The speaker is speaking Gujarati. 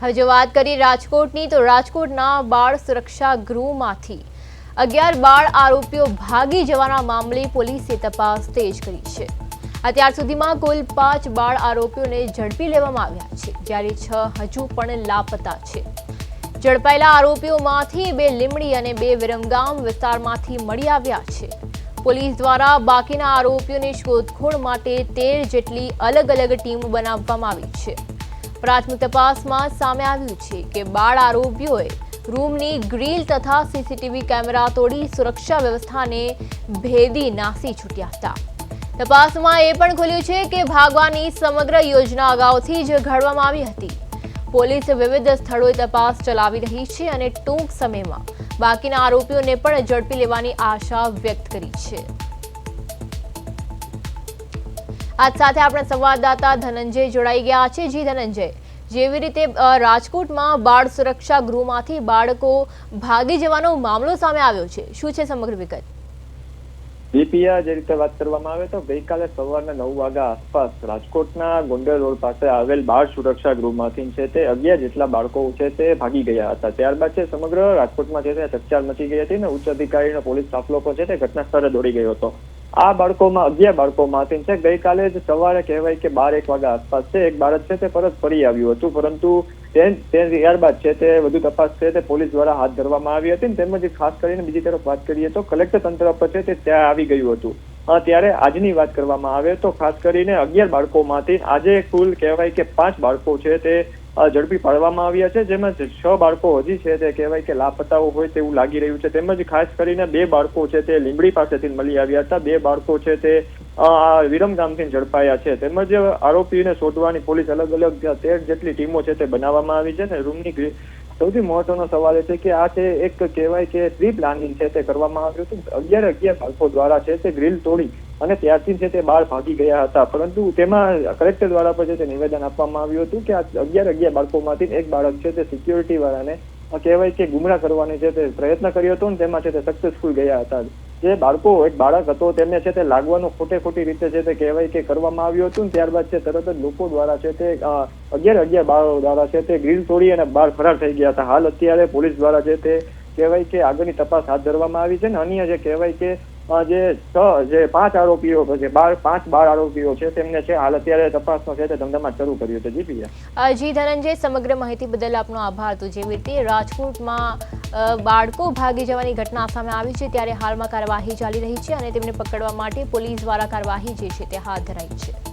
હવે જો વાત કરીએ રાજકોટની, તો રાજકોટના બાળ સુરક્ષા ગૃહમાંથી 11 બાળ આરોપીઓ ભાગી જવાના મામલે પોલીસે તપાસ તેજ કરી છે। અત્યાર સુધીમાં કુલ 5 બાળ આરોપીઓને ઝડપી લેવામાં આવ્યા છે, જ્યારે 6 હજુ પણ લાપતા છે। ઝડપાયેલા આરોપીઓમાંથી 2 લીંબડી અને 2 વિરમગામ વિસ્તારમાંથી મળી આવ્યા છે। પોલીસ દ્વારા બાકીના આરોપીઓની શોધખોળ માટે 13 જેટલી અલગ અલગ ટીમો બનાવવામાં આવી છે। પ્રાથમિક તપાસમાં સામે આવ્યું છે કે બાળ આરોપીઓએ રૂમની ગ્રીલ તથા સીસીટીવી કેમેરા તોડી સુરક્ષા વ્યવસ્થાને ભેદી નાસી છૂટ્યા હતા। તપાસમાં એ પણ ખુલ્યું છે કે ભાગવાની સમગ્ર યોજના અગાઉથી જ ઘડવામાં આવી હતી। પોલીસ વિવિધ સ્થળોએ તપાસ ચલાવી રહી છે અને ટૂંક સમયમાં બાકીના આરોપીઓને પણ ઝડપી લેવાની આશા વ્યક્ત કરી છે। આજ સાથે આપણા સંવાદદાતા ધનંજય જોડાઈ ગયા છે। જી ધનંજય, જેવી રીતે રાજકોટમાં બાળ સુરક્ષા ગૃહમાંથી બાળકો ભાગી જવાનો મામલો સામે આવ્યો છે, શું છે સમગ્ર વિગત? દીપિયા, જે રીતે વાત કરવામાં આવે તો ગઈકાલે સવારના 9 વાગ્યા આસપાસ રાજકોટના ગોંડલ રોડ પાસે આવેલ બાળ સુરક્ષા ગૃહમાંથી છે તે 11 જેટલા બાળકો છે તે ભાગી ગયા હતા। ત્યારબાદ છે સમગ્ર રાજકોટમાં છે તે ચકચાર મચી ગઈ હતી ને ઉચ્ચ અધિકારી અને પોલીસ કાફલો છે તે ઘટના સ્થળે દોડી ગયો હતો। આ બાળકોમાં 11 બાળકોમાંથી છે ગઈકાલે જ સવારે કહેવાય કે 12-1 વાગ્યા આસપાસ છે એક બાળક છે તે પરત ફરી આવ્યું હતું, પરંતુ ત્યારબાદ છે તે વધુ તપાસ છે તે પોલીસ દ્વારા હાથ ધરવામાં આવી હતી। તેમજ ખાસ કરીને બીજી તરફ વાત કરીએ તો કલેક્ટર તંત્ર પર છે તે ત્યાં આવી ગયું હતું। ત્યારે આજની વાત કરવામાં આવે તો ખાસ કરીને 11 બાળકોમાંથી આજે કુલ કહેવાય કે 5 બાળકો છે તે ઝડપી પાડવામાં આવ્યા છે, જેમાં 6 બાળકો હજી છે તે કહેવાય કે લાપતાઓ હોય તેવું લાગી રહ્યું છે। તેમજ ખાસ કરીને 2 બાળકો છે તે લીંબડી પાસેથી મળી આવ્યા હતા, 2 બાળકો છે તે વિરમગામથી ઝડપાયા છે। તેમજ આરોપીને શોધવાની પોલીસ અલગ અલગ 13 જેટલી ટીમો છે તે બનાવવામાં આવી છે ને રૂમની સૌથી મહત્વનો સવાલ એ છે કે આ છે એક કહેવાય કે પ્રી પ્લાનિંગ છે તે કરવામાં આવ્યું હતું। 11 બાળકો દ્વારા છે તે ગ્રીલ તોડી અને ત્યારથી છે તે બહાર ભાગી ગયા હતા, પરંતુ તેમાં કલેક્ટર દ્વારા પણ તે નિવેદન આપવામાં આવ્યું હતું કે આ 11 બાળકોમાંથી એક બાળક છે તે સિક્યોરિટી વાળાને કહેવાય કે ગુમરાહ કરવાનો છે તે પ્રયત્ન કર્યો હતો ને તેમાં છે તે સક્સેસફુલ ગયા હતા। જે બાળકો એક બાળક હતો તેમને છે તે લાગવાનું ખોટી રીતે છે તે કહેવાય કે કરવામાં આવ્યું હતું ને ત્યારબાદ છે તરત જ લોકો દ્વારા છે તે 11 બાળકો દ્વારા છે તે ગ્રીલ તોડી અને બહાર ફરાર થઈ ગયા હતા। હાલ અત્યારે પોલીસ દ્વારા છે તે કહેવાય કે આગળની તપાસ હાથ ધરવામાં આવી છે ને અન્ય જે કહેવાય કે જે 5 આરોપીઓ છે 5 બાળ આરોપીઓ છે તેમને છે હાલ અત્યારે તપાસનો છે તે ધમધમાટ શરૂ કર્યો છે। જી ધનંજય, સમગ્ર માહિતી બદલ આપનો આભાર। તો જેવી રીતે રાજકોટમાં બાળકો ભાગી જવાની ઘટના સામે આવી છે ત્યારે હાલમાં કાર્યવાહી ચાલી રહી છે અને તેમને પકડવા માટે પોલીસ દ્વારા કાર્યવાહી જે છે તે હાથ ધરાઈ છે।